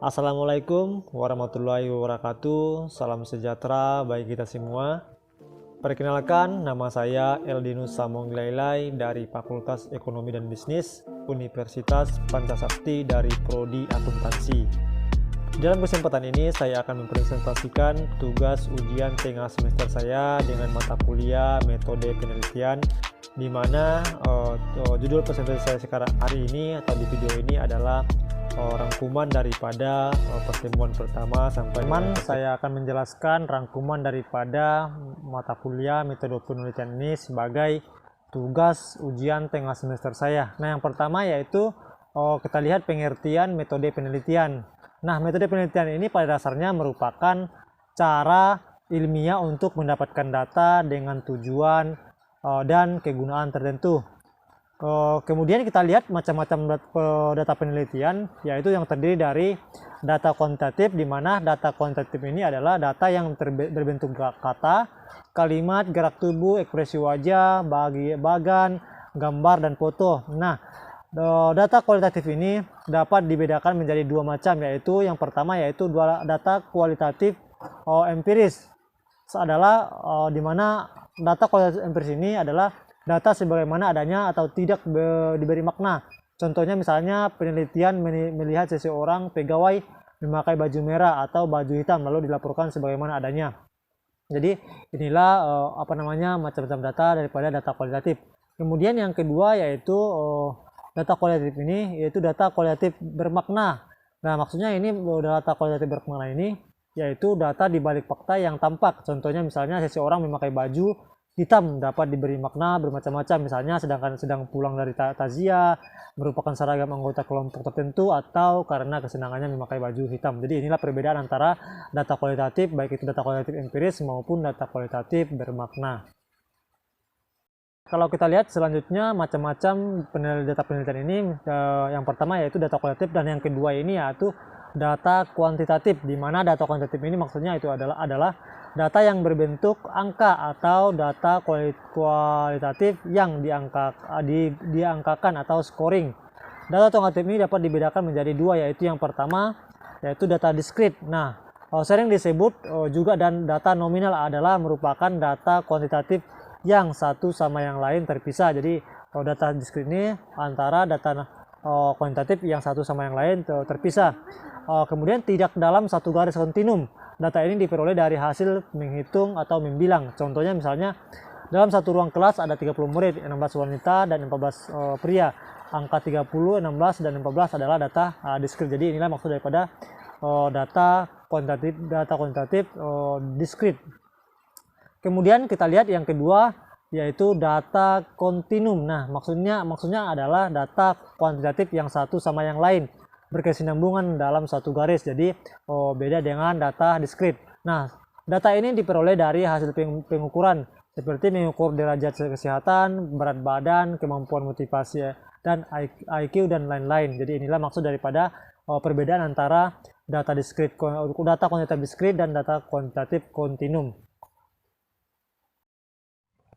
Assalamualaikum warahmatullahi wabarakatuh. Salam sejahtera bagi kita semua. Perkenalkan, nama saya Eldinus Samonglailai dari Fakultas Ekonomi dan Bisnis Universitas Pancasakti dari Prodi Akuntansi. Dalam kesempatan ini saya akan mempresentasikan tugas ujian tengah semester saya dengan mata kuliah metode penelitian, di mana judul presentasi saya sekarang hari ini atau di video ini adalah rangkuman daripada pertemuan pertama sampai saya akan menjelaskan rangkuman daripada mata kuliah metode penelitian ini sebagai tugas ujian tengah semester saya. Nah, yang pertama yaitu kita lihat pengertian metode penelitian. Nah, metode penelitian ini pada dasarnya merupakan cara ilmiah untuk mendapatkan data dengan tujuan dan kegunaan tertentu. Kemudian kita lihat macam-macam data penelitian, yaitu yang terdiri dari data kuantitatif, di mana data kuantitatif ini adalah data yang berbentuk kata, kalimat, gerak tubuh, ekspresi wajah, bagan, gambar, dan foto. Nah, data kualitatif ini dapat dibedakan menjadi dua macam, yaitu yang pertama yaitu data kualitatif empiris adalah di mana data kualitatif empiris ini adalah data sebagaimana adanya atau tidak diberi makna. Contohnya misalnya penelitian melihat seseorang pegawai memakai baju merah atau baju hitam lalu dilaporkan sebagaimana adanya. Jadi inilah macam-macam data daripada data kualitatif. Kemudian yang kedua yaitu data kualitatif ini yaitu data kualitatif bermakna. Nah, maksudnya ini data kualitatif bermakna ini yaitu data di balik fakta yang tampak. Contohnya misalnya seseorang memakai baju hitam dapat diberi makna bermacam-macam, misalnya sedang pulang dari takziah, merupakan seragam anggota kelompok tertentu, atau karena kesenangannya memakai baju hitam. Jadi inilah perbedaan antara data kualitatif, baik itu data kualitatif empiris maupun data kualitatif bermakna. Kalau kita lihat selanjutnya macam-macam data penelitian ini, yang pertama yaitu data kualitatif dan yang kedua ini yaitu data kuantitatif, di mana data kuantitatif ini maksudnya itu adalah data yang berbentuk angka atau data kualitatif yang diangkakan atau scoring. Data kuantitatif ini dapat dibedakan menjadi dua, yaitu yang pertama yaitu data diskrit. Nah, sering disebut juga dan data nominal adalah merupakan data kuantitatif yang satu sama yang lain terpisah. Jadi data diskrit ini antara data kuantitatif yang satu sama yang lain terpisah. Kemudian tidak dalam satu garis kontinum. Data ini diperoleh dari hasil menghitung atau membilang. Contohnya misalnya dalam satu ruang kelas ada 30 murid, 16 wanita dan 14 pria. Angka 30, 16 dan 14 adalah data diskrit. Jadi inilah maksud daripada data kuantitatif diskrit. Kemudian kita lihat yang kedua yaitu data kontinum. Nah, maksudnya adalah data kuantitatif yang satu sama yang lain berkesinambungan dalam satu garis. Jadi beda dengan data diskrit. Nah, data ini diperoleh dari hasil pengukuran seperti mengukur derajat kesehatan, berat badan, kemampuan motivasi dan IQ dan lain-lain. Jadi inilah maksud daripada perbedaan antara data kuantitatif diskrit dan data kuantitatif kontinum.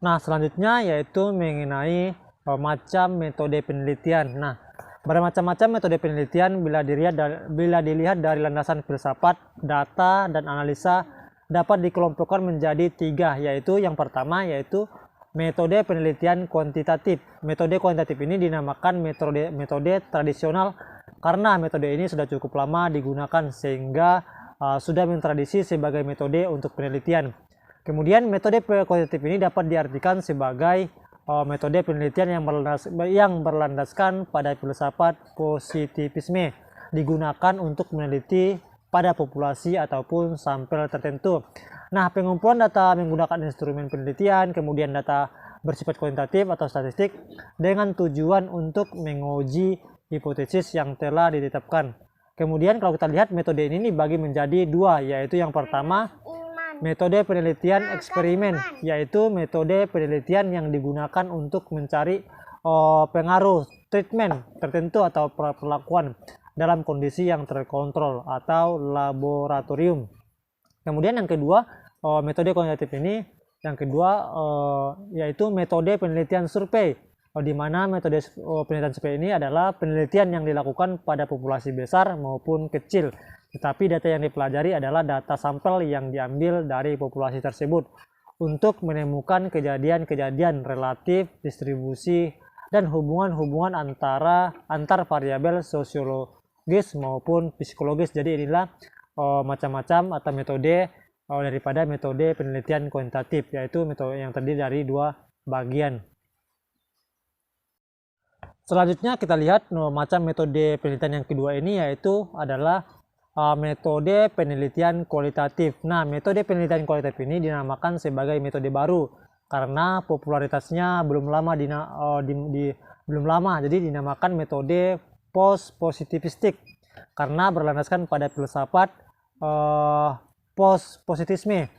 Nah, selanjutnya yaitu mengenai macam metode penelitian. Nah, bermacam-macam metode penelitian bila dilihat dari landasan filsafat, data, dan analisa dapat dikelompokkan menjadi tiga, yaitu yang pertama yaitu metode penelitian kuantitatif. Metode kuantitatif ini dinamakan metode tradisional karena metode ini sudah cukup lama digunakan sehingga sudah mentradisi sebagai metode untuk penelitian. Kemudian metode kuantitatif ini dapat diartikan sebagai metode penelitian yang berlandaskan pada filsafat positivisme, digunakan untuk meneliti pada populasi ataupun sampel tertentu. Nah, pengumpulan data menggunakan instrumen penelitian, kemudian data bersifat kuantitatif atau statistik dengan tujuan untuk menguji hipotesis yang telah ditetapkan. Kemudian kalau kita lihat metode ini dibagi menjadi dua, yaitu yang pertama metode penelitian eksperimen, yaitu metode penelitian yang digunakan untuk mencari pengaruh treatment tertentu atau perlakuan dalam kondisi yang terkontrol atau laboratorium. Kemudian yang kedua, metode kuantitatif ini yang kedua yaitu metode penelitian survei, di mana metode penelitian survei ini adalah penelitian yang dilakukan pada populasi besar maupun kecil. tetapi data yang dipelajari adalah data sampel yang diambil dari populasi tersebut untuk menemukan kejadian-kejadian relatif, distribusi, dan hubungan-hubungan antar variabel sosiologis maupun psikologis. Jadi inilah macam-macam atau metode daripada metode penelitian kuantitatif, yaitu metode yang terdiri dari dua bagian. Selanjutnya kita lihat macam metode penelitian yang kedua ini, yaitu adalah metode penelitian kualitatif. Nah, metode penelitian kualitatif ini dinamakan sebagai metode baru karena popularitasnya belum lama, jadi dinamakan metode post-positivistik karena berlandaskan pada filsafat post-positisme.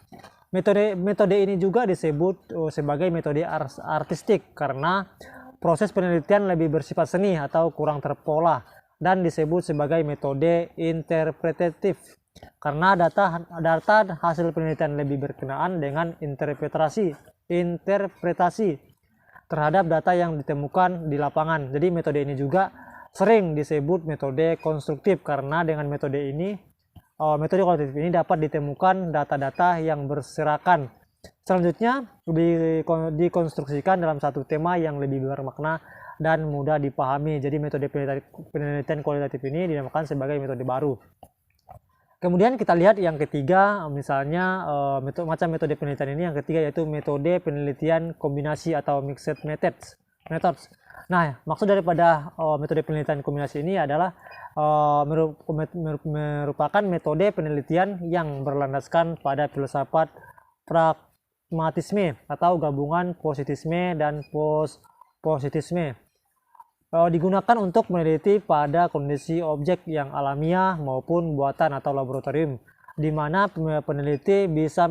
Metode ini juga disebut sebagai metode artistik karena proses penelitian lebih bersifat seni atau kurang terpola, dan disebut sebagai metode interpretatif karena data hasil penelitian lebih berkenaan dengan interpretasi terhadap data yang ditemukan di lapangan. Jadi metode ini juga sering disebut metode konstruktif karena dengan metode kualitatif ini dapat ditemukan data-data yang berserakan. Selanjutnya dikonstruksikan dalam satu tema yang lebih bermakna dan mudah dipahami. Jadi metode penelitian kualitatif ini dinamakan sebagai metode baru. Kemudian kita lihat yang ketiga, misalnya macam metode penelitian ini yang ketiga yaitu metode penelitian kombinasi atau mixed methods. Nah, maksud daripada metode penelitian kombinasi ini adalah merupakan metode penelitian yang berlandaskan pada filsafat pragmatisme atau gabungan positisme dan post-positisme. Digunakan untuk meneliti pada kondisi objek yang alamiah maupun buatan atau laboratorium, di mana peneliti bisa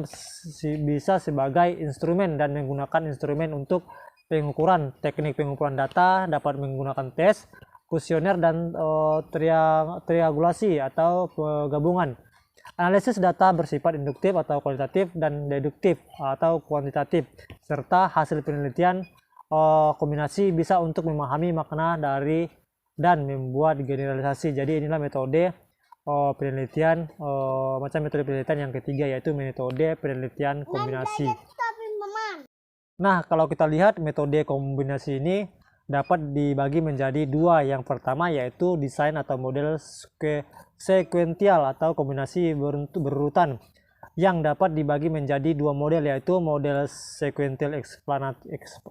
sebagai instrumen dan menggunakan instrumen untuk pengukuran. Teknik pengumpulan data dapat menggunakan tes, kuesioner, dan triangulasi atau gabungan. Analisis data bersifat induktif atau kualitatif dan deduktif atau kuantitatif, serta hasil penelitian kombinasi bisa untuk memahami makna dari dan membuat generalisasi. Jadi inilah metode penelitian macam metode penelitian yang ketiga, yaitu metode penelitian kombinasi. Nah, kalau kita lihat metode kombinasi ini dapat dibagi menjadi dua. Yang pertama yaitu desain atau model sekuensial atau kombinasi berurutan, yang dapat dibagi menjadi dua model, yaitu model sekuensial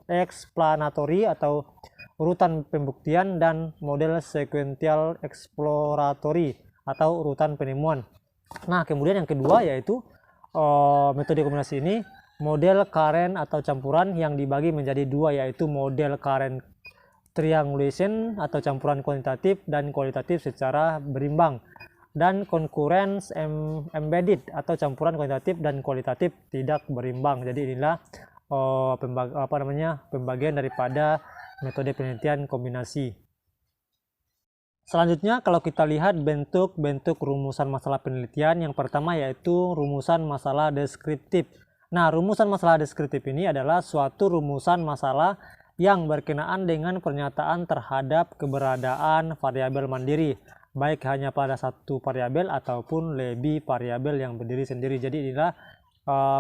explanatory atau urutan pembuktian, dan model sekuensial exploratory atau urutan penemuan. Nah, kemudian yang kedua yaitu metode kombinasi ini model Karen atau campuran, yang dibagi menjadi dua, yaitu model Karen triangulation atau campuran kuantitatif dan kualitatif secara berimbang, dan concurrence embedded atau campuran kuantitatif dan kualitatif tidak berimbang. Jadi inilah pembagian daripada metode penelitian kombinasi. Selanjutnya kalau kita lihat bentuk-bentuk rumusan masalah penelitian, yang pertama yaitu rumusan masalah deskriptif. Nah, rumusan masalah deskriptif ini adalah suatu rumusan masalah yang berkenaan dengan pernyataan terhadap keberadaan variabel mandiri, baik hanya pada satu variabel ataupun lebih variabel yang berdiri sendiri. Jadi inilah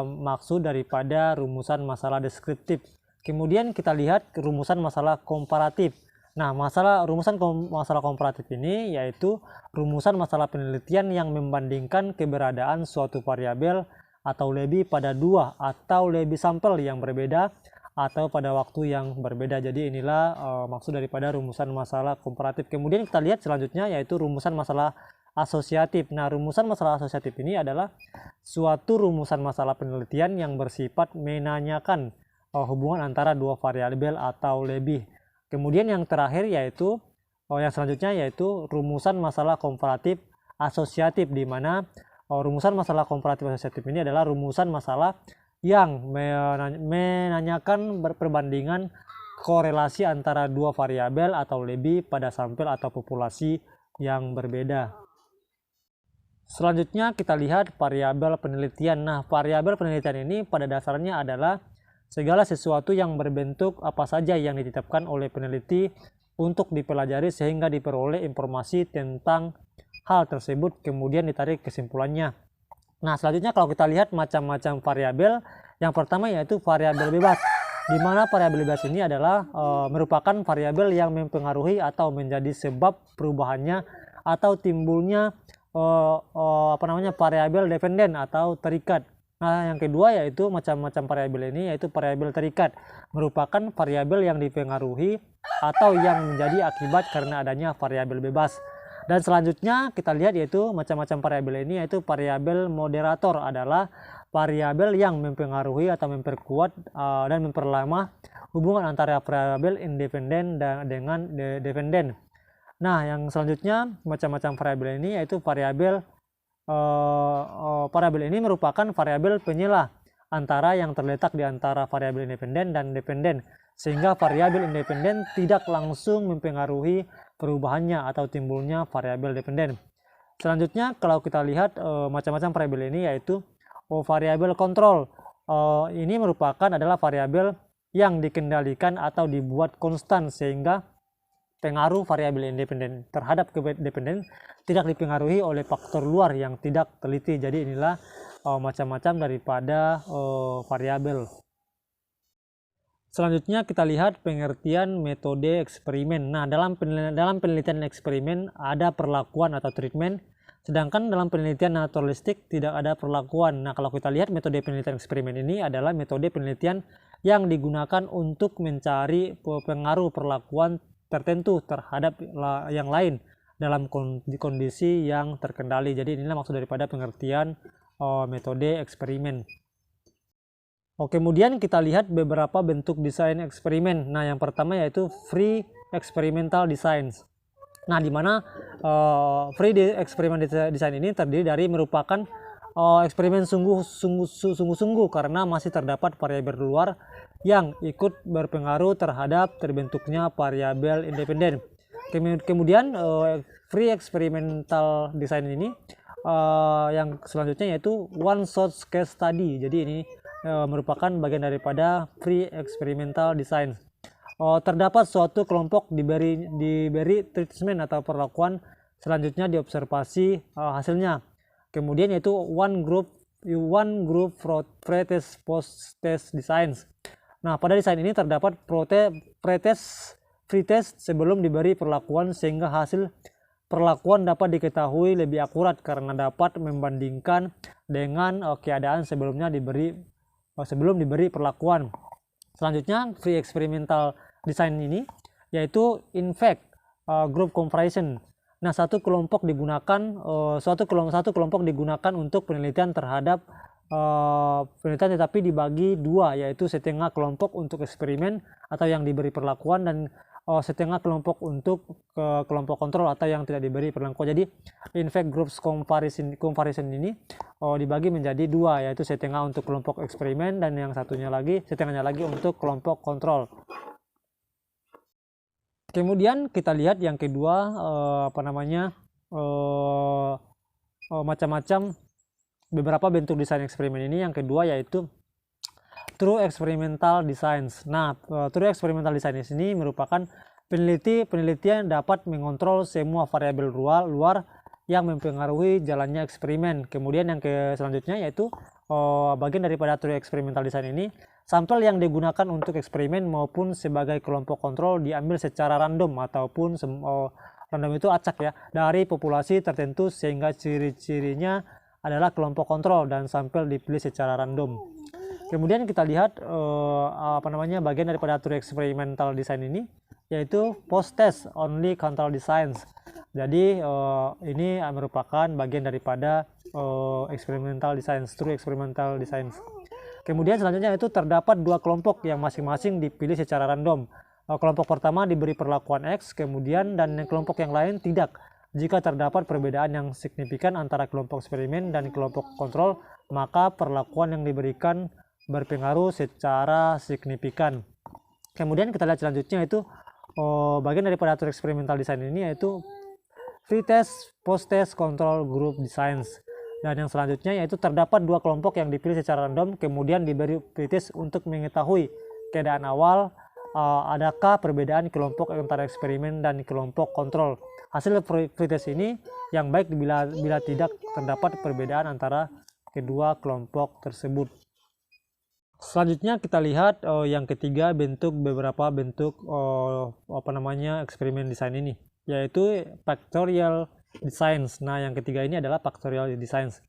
maksud daripada rumusan masalah deskriptif. Kemudian kita lihat rumusan masalah komparatif. Nah, rumusan masalah komparatif ini yaitu rumusan masalah penelitian yang membandingkan keberadaan suatu variabel atau lebih pada dua atau lebih sampel yang berbeda atau pada waktu yang berbeda. Jadi inilah maksud daripada rumusan masalah komparatif. Kemudian kita lihat selanjutnya yaitu rumusan masalah asosiatif. Nah, rumusan masalah asosiatif ini adalah suatu rumusan masalah penelitian yang bersifat menanyakan hubungan antara dua variabel atau lebih. Kemudian yang terakhir yaitu yang selanjutnya yaitu rumusan masalah komparatif asosiatif, di mana rumusan masalah komparatif asosiatif ini adalah rumusan masalah yang menanyakan perbandingan korelasi antara dua variabel atau lebih pada sampel atau populasi yang berbeda. Selanjutnya kita lihat variabel penelitian. Nah, variabel penelitian ini pada dasarnya adalah segala sesuatu yang berbentuk apa saja yang ditetapkan oleh peneliti untuk dipelajari sehingga diperoleh informasi tentang hal tersebut, kemudian ditarik kesimpulannya. Nah, selanjutnya kalau kita lihat macam-macam variabel, yang pertama yaitu variabel bebas, di mana variabel bebas ini adalah merupakan variabel yang mempengaruhi atau menjadi sebab perubahannya atau timbulnya variabel dependen atau terikat. Nah, yang kedua yaitu macam-macam variabel ini yaitu variabel terikat, merupakan variabel yang dipengaruhi atau yang menjadi akibat karena adanya variabel bebas. Dan selanjutnya kita lihat yaitu macam-macam variabel ini yaitu variabel moderator, adalah variabel yang mempengaruhi atau memperkuat dan memperlama hubungan antara variabel independen dengan dependen. Nah, yang selanjutnya macam-macam variabel ini yaitu variabel ini merupakan variabel penyela antara yang terletak di antara variabel independen dan dependen, sehingga variabel independen tidak langsung mempengaruhi perubahannya atau timbulnya variabel dependen. Selanjutnya kalau kita lihat macam-macam variabel ini yaitu variabel kontrol. Ini merupakan adalah variabel yang dikendalikan atau dibuat konstan, sehingga pengaruh variabel independen terhadap dependen tidak dipengaruhi oleh faktor luar yang tidak teliti. Jadi inilah macam-macam daripada variabel. Selanjutnya kita lihat pengertian metode eksperimen. Nah, dalam penelitian eksperimen ada perlakuan atau treatment, sedangkan dalam penelitian naturalistik tidak ada perlakuan. Nah, kalau kita lihat metode penelitian eksperimen ini adalah metode penelitian yang digunakan untuk mencari pengaruh perlakuan tertentu terhadap yang lain dalam kondisi yang terkendali. Jadi inilah maksud daripada pengertian metode eksperimen. Kemudian kita lihat beberapa bentuk desain eksperimen. Nah, yang pertama yaitu free experimental designs. Nah, di mana free experimental design ini terdiri dari merupakan eksperimen sungguh-sungguh karena masih terdapat variabel luar yang ikut berpengaruh terhadap terbentuknya variabel independen. Kemudian free experimental design ini yang selanjutnya yaitu one shot case study. Jadi ini merupakan bagian daripada free experimental design. Terdapat suatu kelompok diberi treatment atau perlakuan, selanjutnya diobservasi hasilnya. Kemudian yaitu one group pre-test post-test designs. Nah, pada desain ini terdapat pre-test, pre-test sebelum diberi perlakuan, sehingga hasil perlakuan dapat diketahui lebih akurat karena dapat membandingkan dengan keadaan sebelum diberi perlakuan. Selanjutnya free experimental design ini yaitu in fact group comparison. Nah, satu kelompok digunakan untuk penelitian terhadap penelitian, tetapi dibagi dua, yaitu setengah kelompok untuk eksperimen atau yang diberi perlakuan dan setengah kelompok untuk kelompok kontrol atau yang tidak diberi perlakuan. Jadi in fact groups comparison ini dibagi menjadi dua, yaitu setengah untuk kelompok eksperimen dan yang setengahnya lagi untuk kelompok kontrol. Kemudian kita lihat yang kedua macam-macam beberapa bentuk desain eksperimen ini. Yang kedua yaitu true experimental designs. Nah, true experimental design ini merupakan penelitian dapat mengontrol semua variabel luar yang mempengaruhi jalannya eksperimen. Kemudian yang selanjutnya yaitu bagian daripada true experimental design ini, sampel yang digunakan untuk eksperimen maupun sebagai kelompok kontrol diambil secara random ataupun random itu acak ya, dari populasi tertentu, sehingga ciri-cirinya adalah kelompok kontrol dan sampel dipilih secara random. Kemudian kita lihat bagian daripada true experimental design ini yaitu post test only control designs. Jadi ini merupakan bagian daripada experimental designs, true experimental designs. Kemudian selanjutnya itu terdapat dua kelompok yang masing-masing dipilih secara random. Kelompok pertama diberi perlakuan X, kemudian dan kelompok yang lain tidak. Jika terdapat perbedaan yang signifikan antara kelompok eksperimen dan kelompok kontrol, maka perlakuan yang diberikan berpengaruh secara signifikan. Kemudian kita lihat selanjutnya itu bagian daripada true experimental design ini yaitu free test, post test, control group designs. Dan yang selanjutnya yaitu terdapat dua kelompok yang dipilih secara random, kemudian diberi pretest untuk mengetahui keadaan awal adakah perbedaan kelompok antara eksperimen dan kelompok kontrol. hasil pretest ini yang baik bila tidak terdapat perbedaan antara kedua kelompok tersebut. Selanjutnya kita lihat yang ketiga, beberapa bentuk eksperimen desain ini, yaitu factorial designs. Nah, yang ketiga ini adalah factorial designs.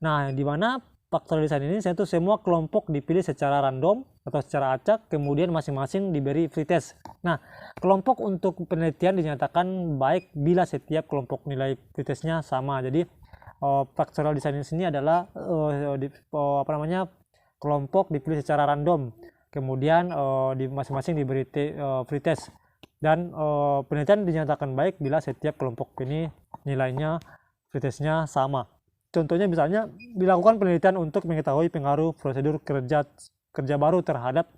Nah, di mana factorial design ini yaitu semua kelompok dipilih secara random atau secara acak, kemudian masing-masing diberi pretest. Nah, kelompok untuk penelitian dinyatakan baik bila setiap kelompok nilai pretestnya sama. Jadi factorial design ini adalah kelompok dipilih secara random, kemudian masing-masing diberi pretest, dan penelitian dinyatakan baik bila setiap kelompok ini nilainya pretestnya sama. Contohnya misalnya dilakukan penelitian untuk mengetahui pengaruh prosedur kerja baru terhadap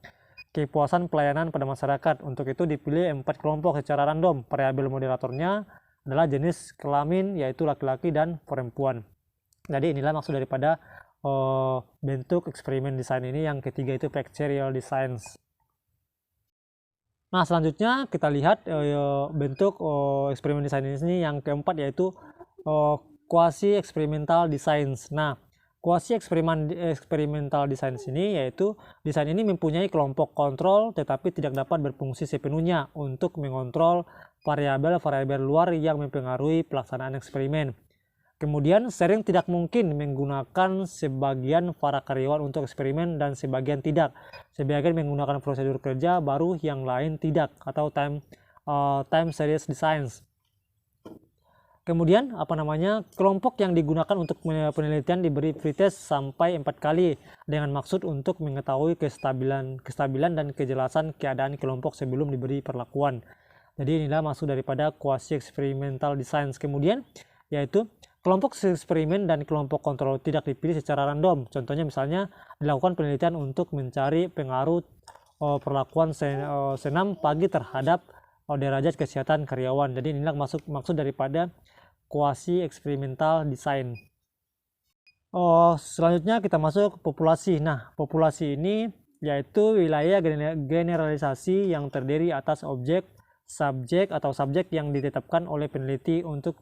kepuasan pelayanan pada masyarakat. Untuk itu dipilih 4 kelompok secara random. Variabel moderatornya adalah jenis kelamin, yaitu laki-laki dan perempuan. Jadi inilah maksud daripada bentuk eksperimen desain ini. Yang ketiga itu factorial designs. Nah, selanjutnya kita lihat bentuk eksperimen desain ini yang keempat, yaitu quasi experimental designs. Nah, quasi experimental designs ini yaitu desain ini mempunyai kelompok kontrol tetapi tidak dapat berfungsi sepenuhnya untuk mengontrol variabel-variabel luar yang mempengaruhi pelaksanaan eksperimen. Kemudian sering tidak mungkin menggunakan sebagian para karyawan untuk eksperimen dan sebagian tidak. Sebagian menggunakan prosedur kerja baru, yang lain tidak, atau time series designs. Kemudian kelompok yang digunakan untuk penelitian diberi pretest sampai 4 kali dengan maksud untuk mengetahui kestabilan dan kejelasan keadaan kelompok sebelum diberi perlakuan. Jadi inilah maksud daripada quasi experimental designs. Kemudian yaitu kelompok eksperimen dan kelompok kontrol tidak dipilih secara random. Contohnya misalnya dilakukan penelitian untuk mencari pengaruh perlakuan senam pagi terhadap derajat kesehatan karyawan. Jadi inilah maksud daripada quasi experimental design. Selanjutnya kita masuk ke populasi. Nah, populasi ini yaitu wilayah generalisasi yang terdiri atas objek, subjek atau subjek yang ditetapkan oleh peneliti untuk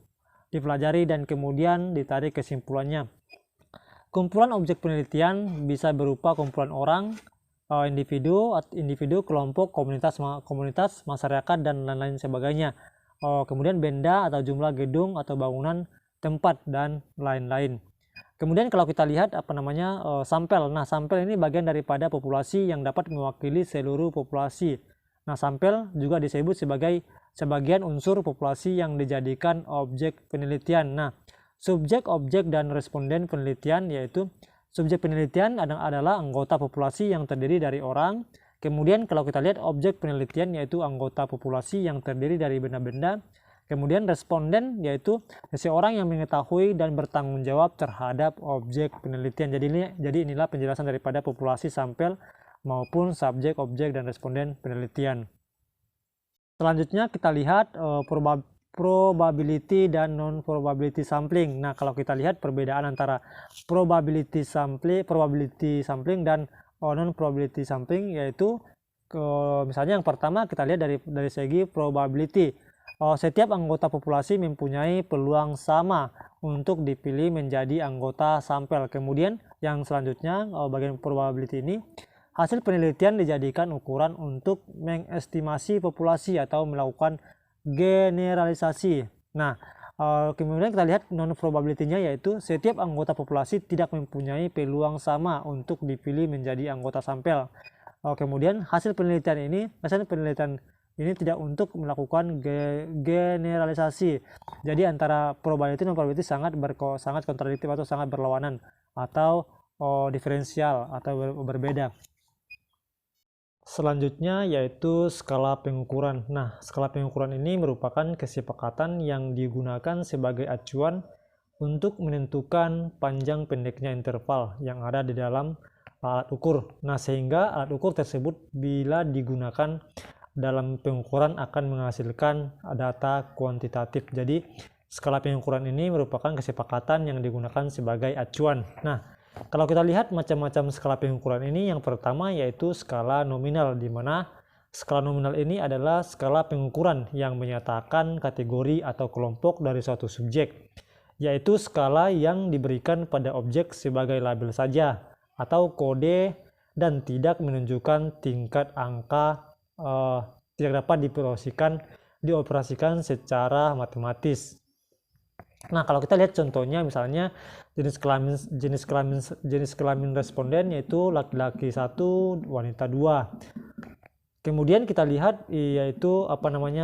dipelajari dan kemudian ditarik kesimpulannya. Kumpulan objek penelitian bisa berupa kumpulan orang, individu, kelompok, komunitas, masyarakat, dan lain-lain sebagainya. Kemudian benda atau jumlah gedung atau bangunan, tempat, dan lain-lain. Kemudian kalau kita lihat sampel. Nah, sampel ini bagian daripada populasi yang dapat mewakili seluruh populasi. Nah, sampel juga disebut sebagai sebagian unsur populasi yang dijadikan objek penelitian. Nah, subjek, objek, dan responden penelitian, yaitu subjek penelitian adalah anggota populasi yang terdiri dari orang. Kemudian kalau kita lihat objek penelitian yaitu anggota populasi yang terdiri dari benda-benda. Kemudian responden yaitu seseorang yang mengetahui dan bertanggung jawab terhadap objek penelitian. Jadi inilah penjelasan daripada populasi, sampel, maupun subjek, objek, dan responden penelitian. Selanjutnya kita lihat probability dan non-probability sampling. Nah, kalau kita lihat perbedaan antara probability sampling dan non-probability sampling, yaitu misalnya yang pertama kita lihat dari segi probability. Setiap anggota populasi mempunyai peluang sama untuk dipilih menjadi anggota sampel. Kemudian yang selanjutnya bagian probability ini, hasil penelitian dijadikan ukuran untuk mengestimasi populasi atau melakukan generalisasi. Nah, kemudian kita lihat non-probability-nya, yaitu setiap anggota populasi tidak mempunyai peluang sama untuk dipilih menjadi anggota sampel. Kemudian hasil penelitian ini tidak untuk melakukan generalisasi. Jadi antara probability dan non-probability sangat kontradiktif atau sangat berlawanan atau diferensial atau berbeda. Selanjutnya yaitu skala pengukuran. Nah, skala pengukuran ini merupakan kesepakatan yang digunakan sebagai acuan untuk menentukan panjang pendeknya interval yang ada di dalam alat ukur. Nah, sehingga alat ukur tersebut bila digunakan dalam pengukuran akan menghasilkan data kuantitatif. Jadi, skala pengukuran ini merupakan kesepakatan yang digunakan sebagai acuan. Nah, kalau kita lihat macam-macam skala pengukuran ini, yang pertama yaitu skala nominal, di mana skala nominal ini adalah skala pengukuran yang menyatakan kategori atau kelompok dari suatu subjek, yaitu skala yang diberikan pada objek sebagai label saja atau kode dan tidak menunjukkan tingkat angka, tidak dapat dioperasikan secara matematis. Nah, kalau kita lihat contohnya, misalnya jenis kelamin responden yaitu laki-laki 1, wanita 2. Kemudian kita lihat yaitu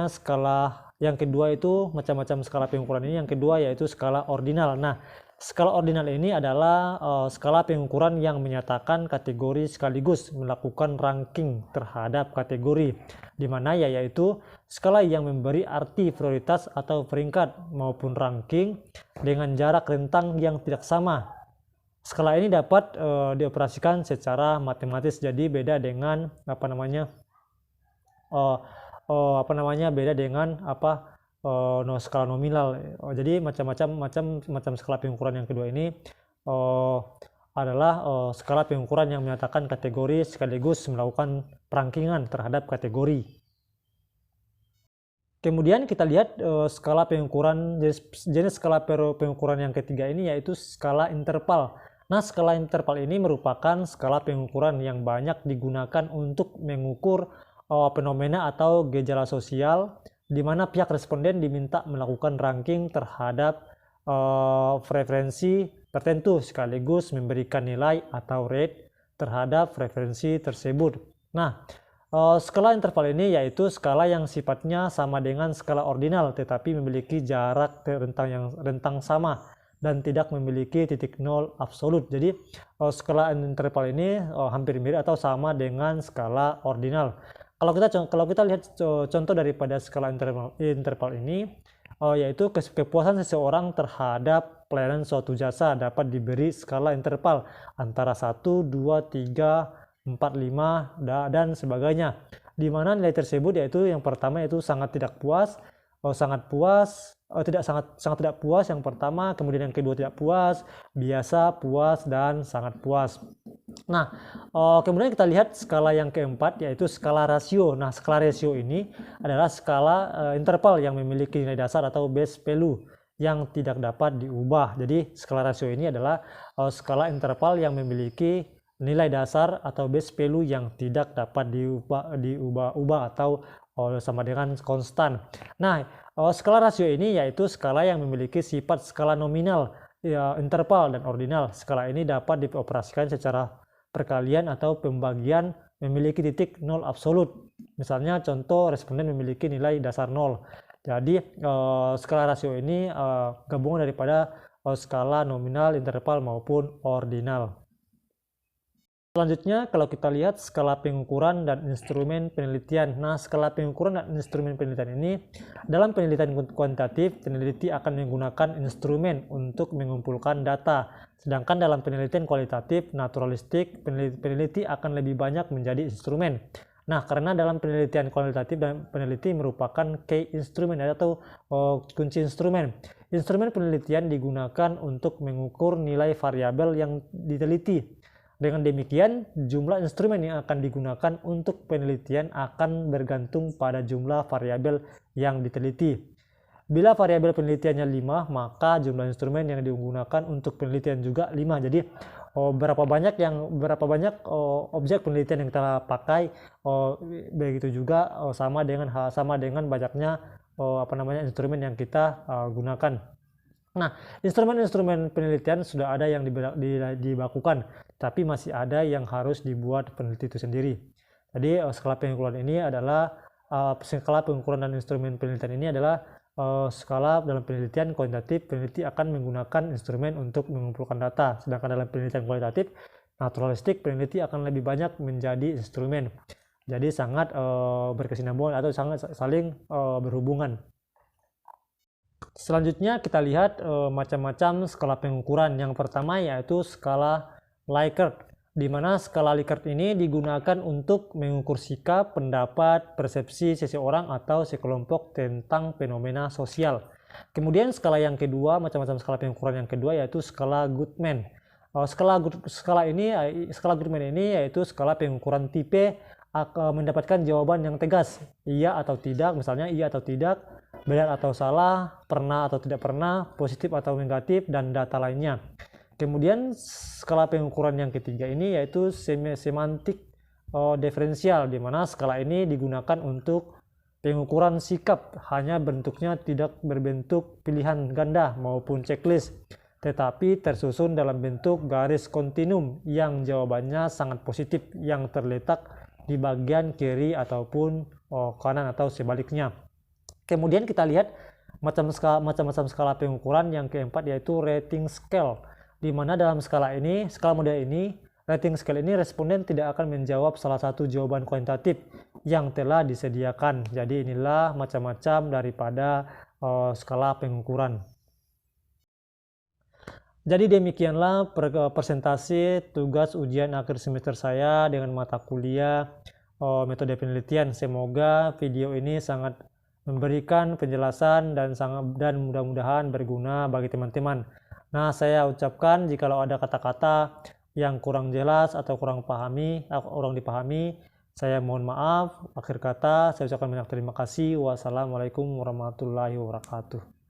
skala yang kedua itu macam-macam skala pengukuran ini. Yang kedua yaitu skala ordinal. Nah, skala ordinal ini adalah skala pengukuran yang menyatakan kategori sekaligus melakukan ranking terhadap kategori, di mana yaitu skala yang memberi arti prioritas atau peringkat maupun ranking dengan jarak rentang yang tidak sama. Skala ini dapat dioperasikan secara matematis, jadi beda dengan skala nominal. Jadi macam skala pengukuran yang kedua ini adalah skala pengukuran yang menyatakan kategori sekaligus melakukan perankingan terhadap kategori. Kemudian kita lihat skala pengukuran, jenis skala pengukuran yang ketiga ini yaitu skala interval. Nah, skala interval ini merupakan skala pengukuran yang banyak digunakan untuk mengukur fenomena atau gejala sosial, di mana pihak responden diminta melakukan ranking terhadap preferensi tertentu sekaligus memberikan nilai atau rate terhadap preferensi tersebut. Nah, skala interval ini yaitu skala yang sifatnya sama dengan skala ordinal tetapi memiliki jarak rentang sama dan tidak memiliki titik nol absolut. Jadi skala interval ini hampir mirip atau sama dengan skala ordinal. Kalau kita lihat contoh daripada skala interval ini, yaitu kepuasan seseorang terhadap pelayanan suatu jasa dapat diberi skala interval antara 1, 2, 3, 4, 5 dan sebagainya, di mana nilai tersebut yaitu yang pertama yaitu sangat tidak puas, sangat tidak puas yang pertama, kemudian yang kedua tidak puas, biasa, puas, dan sangat puas. Nah, kemudian kita lihat skala yang keempat yaitu skala rasio. Nah, skala rasio ini adalah skala interval yang memiliki nilai dasar atau base value yang tidak dapat diubah. Jadi skala rasio ini adalah skala interval yang memiliki nilai dasar atau base value yang tidak dapat diubah atau sama dengan konstan. Nah, skala rasio ini yaitu skala yang memiliki sifat skala nominal, interval, dan ordinal. Skala ini dapat dioperasikan secara perkalian atau pembagian memiliki titik nol absolut. Misalnya contoh responden memiliki nilai dasar 0. Jadi skala rasio ini gabungan daripada skala nominal, interval maupun ordinal. Selanjutnya, kalau kita lihat skala pengukuran dan instrumen penelitian. Nah, skala pengukuran dan instrumen penelitian ini, dalam penelitian kuantitatif, peneliti akan menggunakan instrumen untuk mengumpulkan data. Sedangkan dalam penelitian kualitatif, naturalistik, peneliti akan lebih banyak menjadi instrumen. Nah, karena dalam penelitian kualitatif dan peneliti merupakan key instrumen atau kunci instrumen. Instrumen penelitian digunakan untuk mengukur nilai variabel yang diteliti. Dengan demikian, jumlah instrumen yang akan digunakan untuk penelitian akan bergantung pada jumlah variabel yang diteliti. Bila variabel penelitiannya 5, maka jumlah instrumen yang digunakan untuk penelitian juga 5. Jadi, berapa banyak objek penelitian yang kita pakai, begitu juga sama dengan banyaknya instrumen yang kita gunakan. Nah, instrumen-instrumen penelitian sudah ada yang dibakukan, tapi masih ada yang harus dibuat peneliti itu sendiri. Jadi skala pengukuran ini adalah skala pengukuran dan instrumen penelitian ini adalah skala dalam penelitian kuantitatif. Peneliti akan menggunakan instrumen untuk mengumpulkan data, sedangkan dalam penelitian kualitatif naturalistik peneliti akan lebih banyak menjadi instrumen. Jadi sangat berkesinambungan atau sangat saling berhubungan. Selanjutnya kita lihat macam-macam skala pengukuran. Yang pertama yaitu skala Likert, di mana skala Likert ini digunakan untuk mengukur sikap, pendapat, persepsi seseorang atau sekelompok tentang fenomena sosial. Kemudian skala yang kedua, macam-macam skala pengukuran yang kedua yaitu skala Goodman. Skala Goodman ini yaitu skala pengukuran tipe mendapatkan jawaban yang tegas, iya atau tidak, misalnya iya atau tidak, benar atau salah, pernah atau tidak pernah, positif atau negatif, dan data lainnya. Kemudian skala pengukuran yang ketiga ini yaitu semantik diferensial, di mana skala ini digunakan untuk pengukuran sikap, hanya bentuknya tidak berbentuk pilihan ganda maupun checklist, tetapi tersusun dalam bentuk garis kontinum yang jawabannya sangat positif yang terletak di bagian kiri ataupun kanan atau sebaliknya. Kemudian kita lihat macam-macam skala pengukuran yang keempat yaitu rating scale, di mana dalam skala model ini rating scale ini responden tidak akan menjawab salah satu jawaban kuantitatif yang telah disediakan. Jadi inilah macam-macam daripada skala pengukuran. Jadi demikianlah presentasi tugas ujian akhir semester saya dengan mata kuliah metode penelitian. Semoga video ini sangat memberikan penjelasan dan mudah-mudahan berguna bagi teman-teman. Nah, saya ucapkan jikalau ada kata-kata yang kurang jelas atau kurang dipahami, saya mohon maaf. Akhir kata, saya ucapkan banyak terima kasih. Wassalamualaikum warahmatullahi wabarakatuh.